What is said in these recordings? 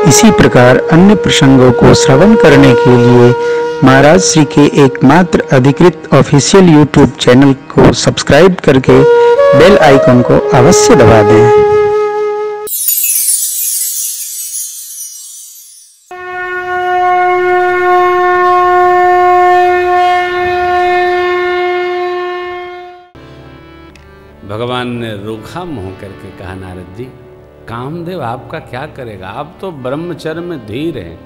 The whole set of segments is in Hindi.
इसी प्रकार अन्य प्रसंगों को श्रवण करने के लिए महाराज श्री के एकमात्र अधिकृत ऑफिशियल यूट्यूब चैनल को सब्सक्राइब करके बेल आइकन को अवश्य दबा दें। भगवान ने रूखा मुंह करके कहा, नारद जी, कामदेव आपका क्या करेगा? आप तो ब्रह्मचर्य में धीर हैं।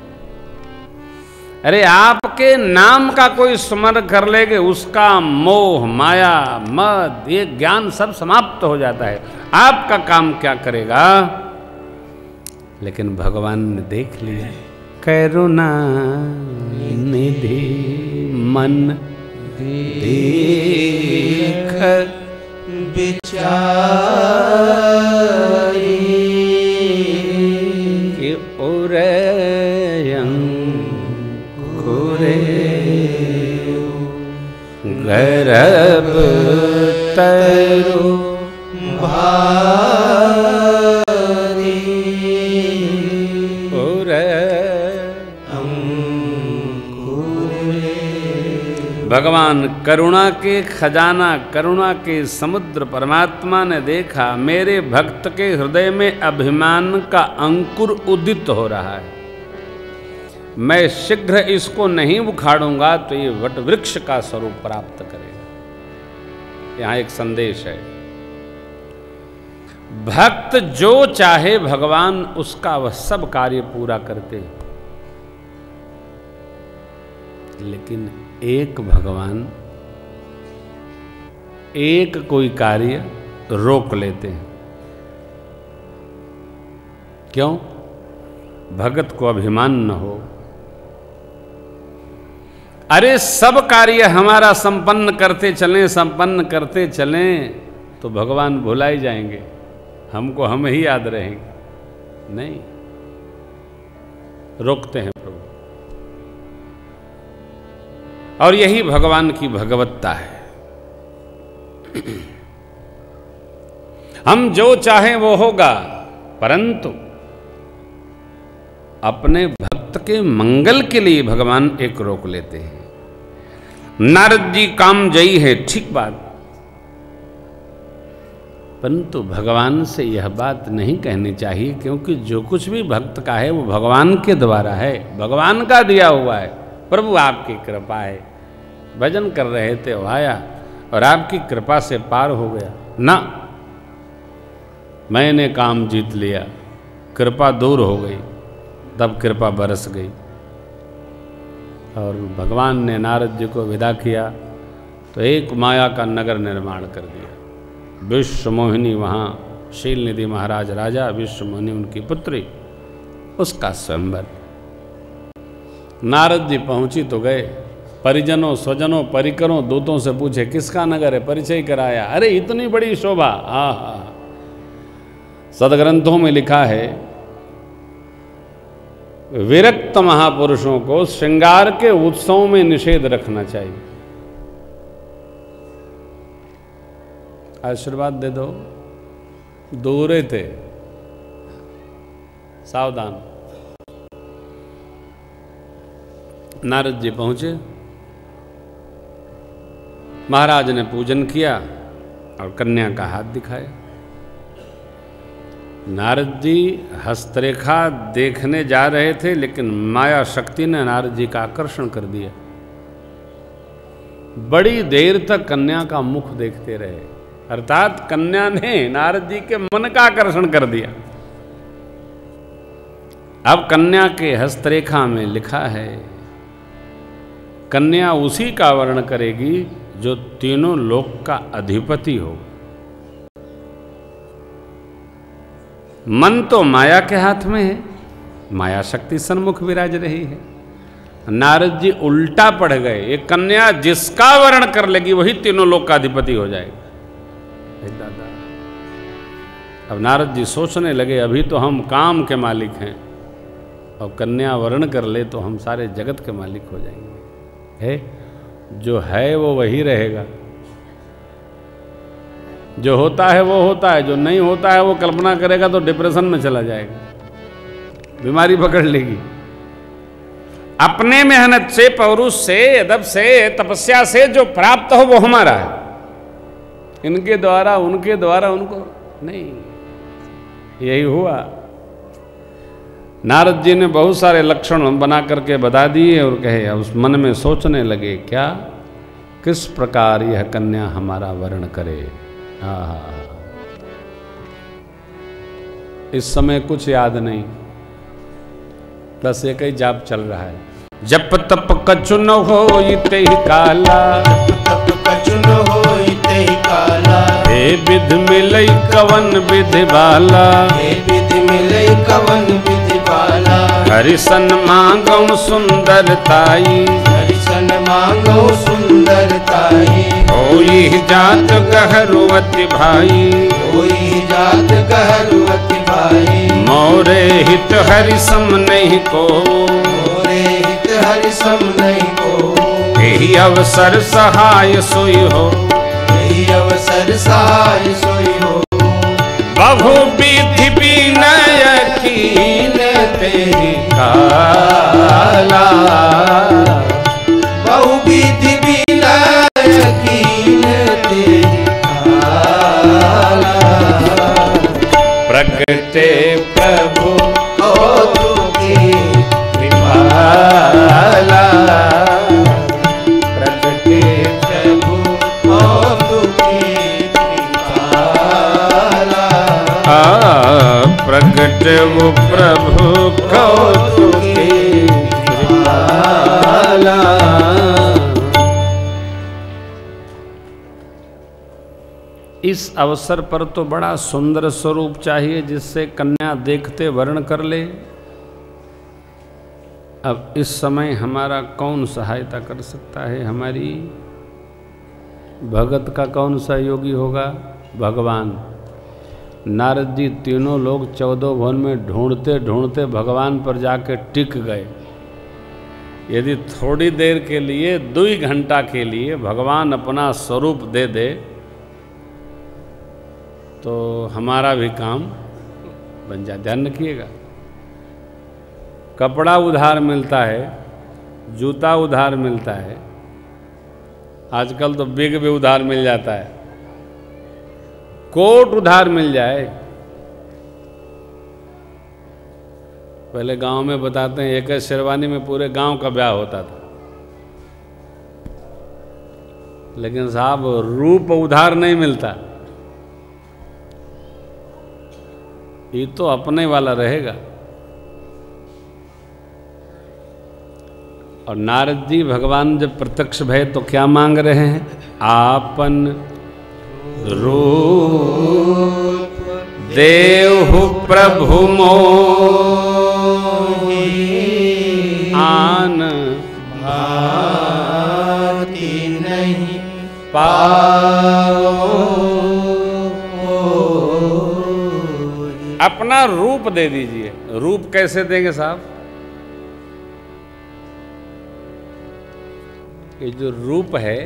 अरे आपके नाम का कोई स्मरण कर लेगे, उसका मोह, माया, मद, ये ज्ञान सब समाप्त हो जाता है। आपका काम क्या करेगा? लेकिन भगवान ने देख लिया, करुणा निधि मन देख विचारी कि उरयं कुरे गर्भ तरु भारी भगवान करुणा के खजाना, करुणा के समुद्र परमात्मा ने देखा, मेरे भक्त के हृदय में अभिमान का अंकुर उदित हो रहा है। मैं शीघ्र इसको नहीं उखाड़ूंगा तो ये वट वृक्ष का स्वरूप प्राप्त करेगा। यहां एक संदेश है, भक्त जो चाहे भगवान उसका वह सब कार्य पूरा करते हैं, लेकिन एक भगवान एक कोई कार्य रोक लेते हैं। क्यों? भगत को अभिमान न हो। अरे सब कार्य हमारा संपन्न करते चलें तो भगवान भुला ही जाएंगे, हमको हम ही याद रहेंगे। नहीं, रोकते हैं प्रभु। और यही भगवान की भगवत्ता है। हम जो चाहें वो होगा, परंतु अपने भक्त के मंगल के लिए भगवान एक रोक लेते हैं। नारद जी कामजयी है, ठीक बात, परंतु भगवान से यह बात नहीं कहनी चाहिए, क्योंकि जो कुछ भी भक्त का है वो भगवान के द्वारा है, भगवान का दिया हुआ है। प्रभु आपकी कृपा है, भजन कर रहे थे, वो आया और आपकी कृपा से पार हो गया। ना, मैंने काम जीत लिया, कृपा दूर हो गई, तब कृपा बरस गई। और भगवान ने नारद जी को विदा किया तो एक माया का नगर निर्माण कर दिया। विश्व मोहिनी वहाँ, शीलनिधि महाराज राजा, विश्व मोहिनी उनकी पुत्री, उसका स्वयंवर। नारद जी पहुँची तो गए, परिजनों, स्वजनों, परिकरों, दूतों से पूछे किसका नगर है, परिचय कराया। अरे इतनी बड़ी शोभा! आहा, सदग्रंथों में लिखा है, विरक्त महापुरुषों को श्रृंगार के उत्सव में निषेध रखना चाहिए। आशीर्वाद दे दो, दूरे थे, सावधान। नारद जी पहुंचे, महाराज ने पूजन किया और कन्या का हाथ दिखाया। नारद जी हस्तरेखा देखने जा रहे थे, लेकिन माया शक्ति ने नारद जी का आकर्षण कर दिया। बड़ी देर तक कन्या का मुख देखते रहे, अर्थात कन्या ने नारद जी के मन का आकर्षण कर दिया। अब कन्या के हस्तरेखा में लिखा है, कन्या उसी का वर्ण करेगी जो तीनों लोक का अधिपति हो। मन तो माया के हाथ में है, माया शक्ति सन्मुख विराज रही है। नारद जी उल्टा पड़ गए, ये कन्या जिसका वर्ण कर लेगी वही तीनों लोक का अधिपति हो जाएगा। दादा, अब नारद जी सोचने लगे, अभी तो हम काम के मालिक हैं, और कन्या वर्ण कर ले तो हम सारे जगत के मालिक हो जाएंगे। है जो है वो वही रहेगा, जो होता है वो होता है, जो नहीं होता है वो कल्पना करेगा तो डिप्रेशन में चला जाएगा। बीमारी पकड़ लेगी। अपने मेहनत से, पौरुष से, अदब से, तपस्या से जो प्राप्त हो वो हमारा है, इनके द्वारा, उनके द्वारा, उनको नहीं। यही हुआ। नारद जी ने बहुत सारे लक्षण बना करके बता दिए और कहे, उस मन में सोचने लगे, क्या किस प्रकार यह कन्या हमारा वर्ण करे। इस समय कुछ याद नहीं, बस एक ही जाप चल रहा है। जप तप कछु न होइते ही काला, तप कछु न होइते ही काला। हे विधि मिलई कवन विधि बाला, हे विधि मिलई कवन विधि बाला। Harrison मांगौ सुंदरताई, Harrison मांगौ सुंदरताई। होई जात गहरुअति भाई, होई जात गहरुअति भाई। मोरे हित हरि सम नहीं को, मोरे हित हरि सम नहीं को। यही अवसर सहाय सोई हो, यही अवसर सहाय सोई हो। बहु विधि विनय कीन तेहि काला, बहु विधि विनय कीन तेहि काला। प्रगटे प्रभु कौतुकी कृपाला, प्रगटे प्रभु कौतुकी कृपाला। प्रगट वो प्रभु कौतुकी कृपाला। इस अवसर पर तो बड़ा सुंदर स्वरूप चाहिए जिससे कन्या देखते वर्ण कर ले। अब इस समय हमारा कौन सहायता कर सकता है? हमारी भगत का कौन सहयोगी होगा? भगवान। नारद जी तीनों लोग 14 भुवन में ढूंढते ढूंढते भगवान पर जाके टिक गए। यदि थोड़ी देर के लिए, 2 घंटा के लिए भगवान अपना स्वरूप दे दे तो हमारा भी काम बन जाए। ध्यान रखिएगा, कपड़ा उधार मिलता है, जूता उधार मिलता है, आजकल तो बिग भी उधार मिल जाता है, कोट उधार मिल जाए। पहले गांव में बताते हैं, एक शेरवानी में पूरे गांव का ब्याह होता था। लेकिन साहब रूप उधार नहीं मिलता, ये तो अपने वाला रहेगा। और नारद जी भगवान जब प्रत्यक्ष भय तो क्या मांग रहे हैं? आपन रूप देहु प्रभु मोहि, आन भाति नहीं पाओ। अपना रूप दे दीजिए। रूप कैसे देंगे साहब? ये जो रूप है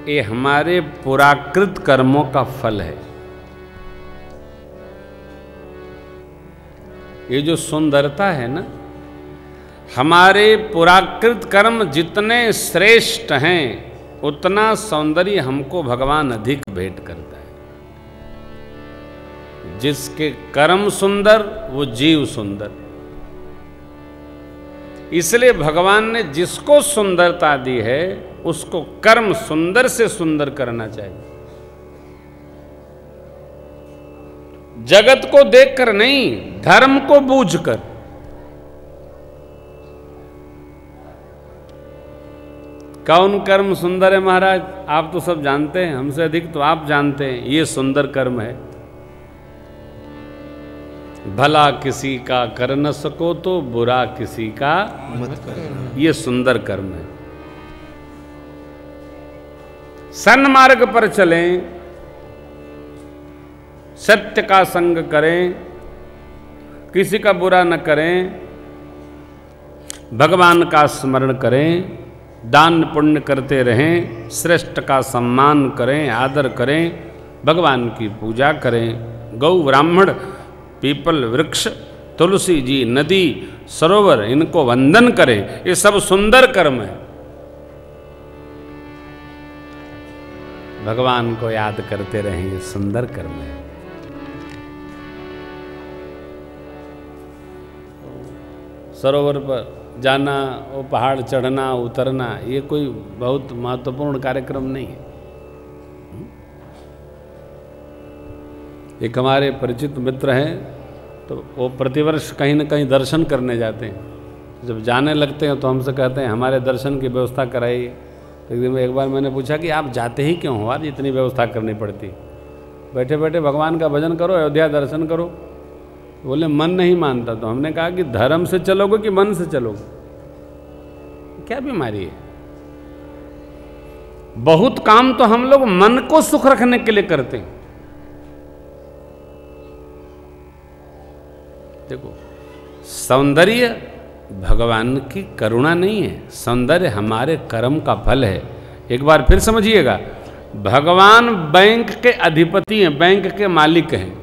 ये हमारे पुराकृत कर्मों का फल है। ये जो सुंदरता है ना, हमारे पुराकृत कर्म जितने श्रेष्ठ हैं उतना सौंदर्य हमको भगवान अधिक भेंट करता है। जिसके कर्म सुंदर वो जीव सुंदर। इसलिए भगवान ने जिसको सुंदरता दी है उसको कर्म सुंदर से सुंदर करना चाहिए। जगत को देखकर नहीं, धर्म को बूझकर। कौन कर्म सुंदर है महाराज? आप तो सब जानते हैं, हमसे अधिक तो आप जानते हैं। ये सुंदर कर्म है। भला किसी का कर न सको तो बुरा किसी का मत करना। ये सुंदर कर्म है। सन्मार्ग पर चलें, सत्य का संग करें, किसी का बुरा न करें, भगवान का स्मरण करें, दान पुण्य करते रहें, श्रेष्ठ का सम्मान करें, आदर करें, भगवान की पूजा करें। गौ ब्राह्मण पीपल वृक्ष तुलसी जी, नदी, सरोवर, इनको वंदन करें, ये सब सुंदर कर्म है। भगवान को याद करते रहें, ये सुंदर कर्म है। सरोवर पर जाना, वो पहाड़ चढ़ना उतरना, ये कोई बहुत महत्वपूर्ण कार्यक्रम नहीं है। एक हमारे परिचित मित्र हैं, तो वो प्रतिवर्ष कहीं न कहीं दर्शन करने जाते हैं। जब जाने लगते हैं तो हमसे कहते हैं हमारे दर्शन की व्यवस्था कराइए। एक बार मैंने पूछा कि आप जाते ही क्यों हो, आज इतनी व्यवस्था करनी पड़ती, बैठे बैठे भगवान का भजन करो, अयोध्या दर्शन करो। बोले मन नहीं मानता। तो हमने कहा कि धर्म से चलोगे कि मन से चलोगे, क्या बीमारी है? बहुत काम तो हम लोग मन को सुख रखने के लिए करते हैं। देखो, सौंदर्य भगवान की करुणा नहीं है, सौंदर्य हमारे कर्म का फल है। एक बार फिर समझिएगा, भगवान बैंक के अधिपति हैं, बैंक के मालिक हैं।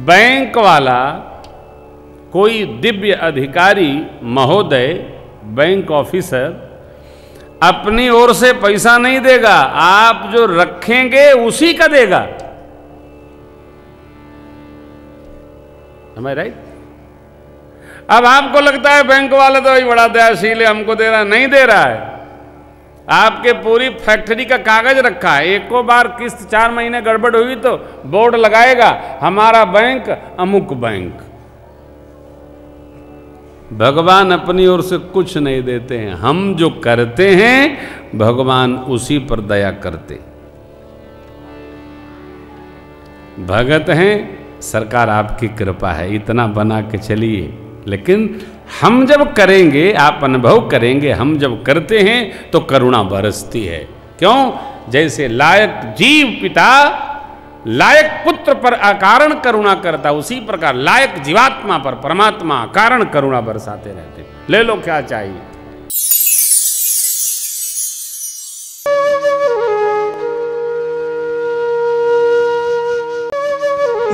बैंक वाला कोई दिव्य अधिकारी महोदय, बैंक ऑफिसर अपनी ओर से पैसा नहीं देगा, आप जो रखेंगे उसी का देगा। Am I right? अब आपको लगता है बैंक वाला तो भाई बड़ा दयाशील है, हमको दे रहा है, नहीं दे रहा है। आपके पूरी फैक्ट्री का कागज रखा है, एको बार किस्त 4 महीने गड़बड़ हुई तो बोर्ड लगाएगा हमारा बैंक अमुक बैंक। भगवान अपनी ओर से कुछ नहीं देते हैं, हम जो करते हैं भगवान उसी पर दया करते। भगत हैं, सरकार आपकी कृपा है, इतना बना के चलिए। लेकिन हम जब करेंगे, आप अनुभव करेंगे, हम जब करते हैं तो करुणा बरसती है। क्यों? जैसे लायक जीव पिता लायक पुत्र पर अकारण करुणा करता, उसी प्रकार लायक जीवात्मा पर परमात्मा अकारण करुणा बरसाते रहते। ले लो क्या चाहिए।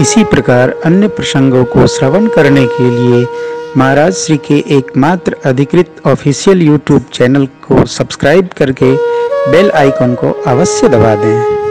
इसी प्रकार अन्य प्रसंगों को श्रवण करने के लिए महाराज श्री के एकमात्र अधिकृत ऑफिशियल YouTube चैनल को सब्सक्राइब करके बेल आइकन को अवश्य दबा दें।